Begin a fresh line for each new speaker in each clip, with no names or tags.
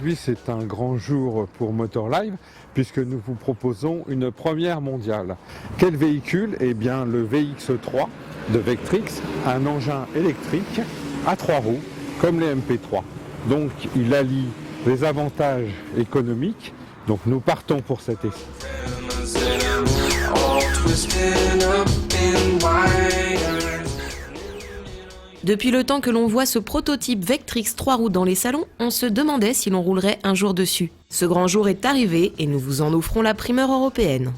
Aujourd'hui, c'est un grand jour pour Motorlive puisque nous vous proposons une première mondiale. Quel véhicule? Eh bien, le VX3 de Vectrix, un engin électrique à 3 roues comme les MP3. Donc, il allie les avantages économiques. Donc, nous partons pour cet essai.
Depuis le temps que l'on voit ce prototype Vectrix 3 roues dans les salons, on se demandait si l'on roulerait un jour dessus. Ce grand jour est arrivé et nous vous en offrons la primeur européenne.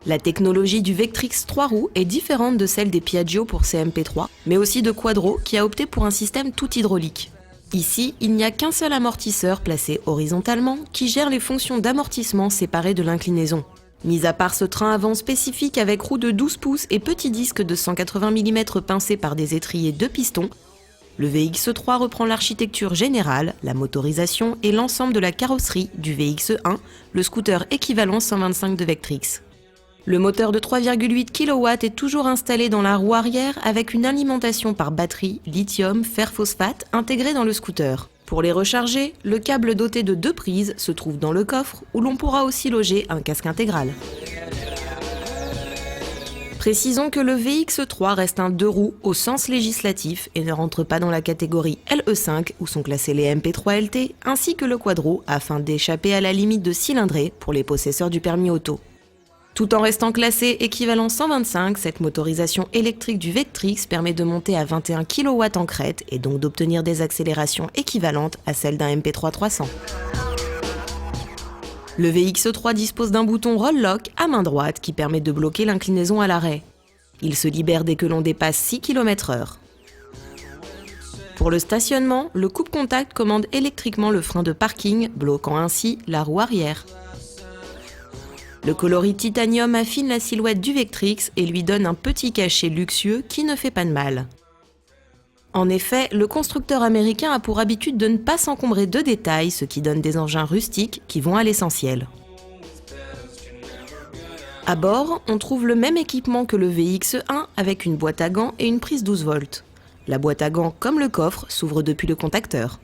La technologie du Vectrix 3 roues est différente de celle des Piaggio pour CMP3, mais aussi de Quadro qui a opté pour un système tout hydraulique. Ici, il n'y a qu'un seul amortisseur placé horizontalement qui gère les fonctions d'amortissement séparées de l'inclinaison. Mis à part ce train avant spécifique avec roue de 12 pouces et petit disque de 180 mm pincé par des étriers 2 pistons, le VX3 reprend l'architecture générale, la motorisation et l'ensemble de la carrosserie du VX1, le scooter équivalent 125 de Vectrix. Le moteur de 3,8 kW est toujours installé dans la roue arrière avec une alimentation par batterie, lithium, fer phosphate intégrée dans le scooter. Pour les recharger, le câble doté de 2 prises se trouve dans le coffre où l'on pourra aussi loger un casque intégral. Précisons que le VX3 reste un 2 roues au sens législatif et ne rentre pas dans la catégorie LE5 où sont classés les MP3 LT ainsi que le Quadro afin d'échapper à la limite de cylindrée pour les possesseurs du permis auto. Tout en restant classé équivalent 125, cette motorisation électrique du Vectrix permet de monter à 21 kW en crête et donc d'obtenir des accélérations équivalentes à celles d'un MP3 300. Le VX3 dispose d'un bouton Roll Lock à main droite qui permet de bloquer l'inclinaison à l'arrêt. Il se libère dès que l'on dépasse 6 km/h. Pour le stationnement, le coupe-contact commande électriquement le frein de parking, bloquant ainsi la roue arrière. Le coloris titanium affine la silhouette du Vectrix et lui donne un petit cachet luxueux qui ne fait pas de mal. En effet, le constructeur américain a pour habitude de ne pas s'encombrer de détails, ce qui donne des engins rustiques qui vont à l'essentiel. À bord, on trouve le même équipement que le VX1 avec une boîte à gants et une prise 12 volts. La boîte à gants, comme le coffre, s'ouvre depuis le contacteur.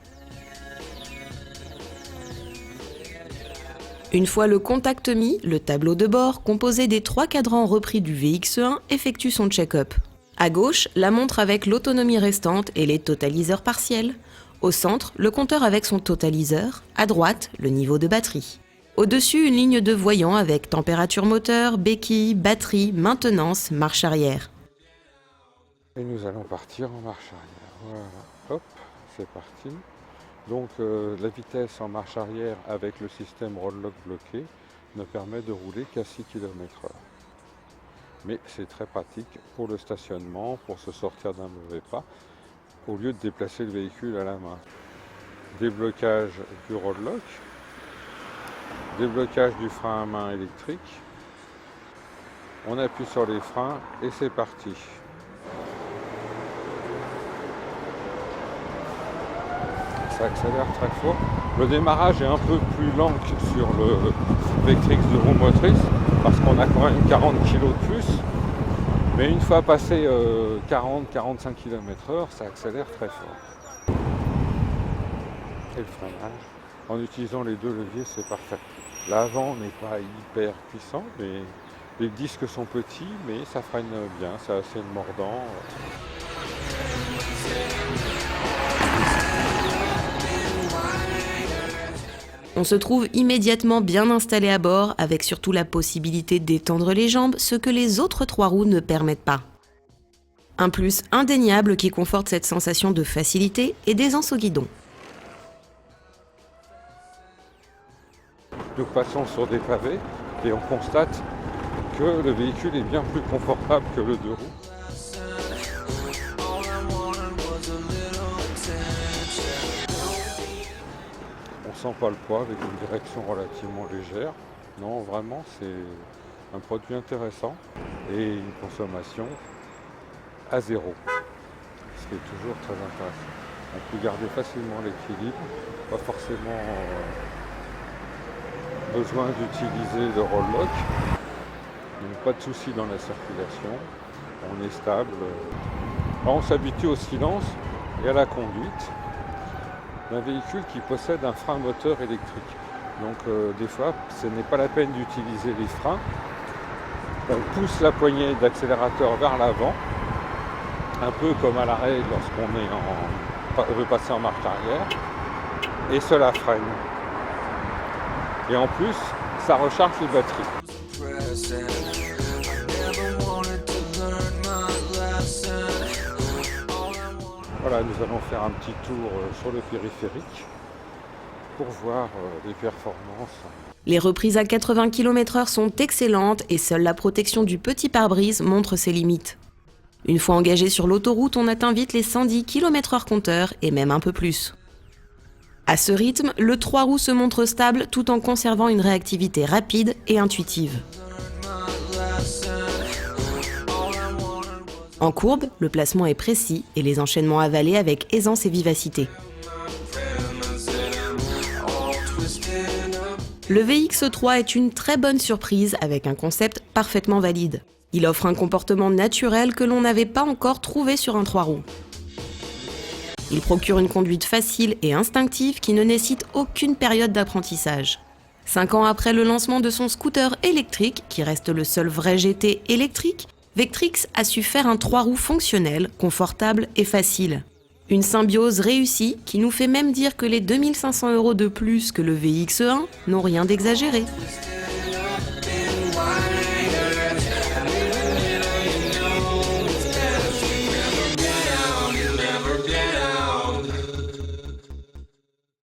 Une fois le contact mis, le tableau de bord, composé des 3 cadrans repris du VX1, effectue son check-up. À gauche, la montre avec l'autonomie restante et les totaliseurs partiels. Au centre, le compteur avec son totaliseur. À droite, le niveau de batterie. Au-dessus, une ligne de voyants avec température moteur, béquille, batterie, maintenance, marche arrière.
Et nous allons partir en marche arrière. Voilà, hop, c'est parti. Donc la vitesse en marche arrière avec le système roll-lock bloqué ne permet de rouler qu'à 6 km/h. Mais c'est très pratique pour le stationnement, pour se sortir d'un mauvais pas, au lieu de déplacer le véhicule à la main. Déblocage du roll-lock, déblocage du frein à main électrique. On appuie sur les freins et c'est parti. Ça accélère très fort. Le démarrage est un peu plus lent que sur le Vectrix de roue motrice parce qu'on a quand même 40 kg de plus. Mais une fois passé 40-45 km/h, ça accélère très fort. Et le freinage, en utilisant les 2 leviers, c'est parfait. L'avant n'est pas hyper puissant, mais les disques sont petits, mais ça freine bien, c'est assez mordant.
On se trouve immédiatement bien installé à bord, avec surtout la possibilité d'étendre les jambes, ce que les autres 3 roues ne permettent pas. Un plus indéniable qui conforte cette sensation de facilité et d'aisance au guidon.
Nous passons sur des pavés et on constate que le véhicule est bien plus confortable que le 2 roues. On sent pas le poids avec une direction relativement légère. Non, vraiment, c'est un produit intéressant et une consommation à 0, ce qui est toujours très intéressant. On peut garder facilement l'équilibre, pas forcément besoin d'utiliser le roll-lock. Pas de soucis dans la circulation, on est stable. Alors on s'habitue au silence et à la conduite. d'un véhicule qui possède un frein moteur électrique. Donc des fois, ce n'est pas la peine d'utiliser les freins. On pousse la poignée d'accélérateur vers l'avant, un peu comme à l'arrêt lorsqu'on veut passer en marche arrière, et cela freine. Et en plus, ça recharge les batteries. Voilà, nous allons faire un petit tour sur le périphérique pour voir les performances.
Les reprises à 80 km/h sont excellentes et seule la protection du petit pare-brise montre ses limites. Une fois engagé sur l'autoroute, on atteint vite les 110 km/h compteur et même un peu plus. À ce rythme, le 3 roues se montre stable tout en conservant une réactivité rapide et intuitive. En courbe, le placement est précis et les enchaînements avalés avec aisance et vivacité. Le VX3 est une très bonne surprise avec un concept parfaitement valide. Il offre un comportement naturel que l'on n'avait pas encore trouvé sur un 3 roues. Il procure une conduite facile et instinctive qui ne nécessite aucune période d'apprentissage. 5 ans après le lancement de son scooter électrique, qui reste le seul vrai GT électrique, Vectrix a su faire un 3 roues fonctionnel, confortable et facile. Une symbiose réussie qui nous fait même dire que les 2500 € de plus que le VX1 n'ont rien d'exagéré.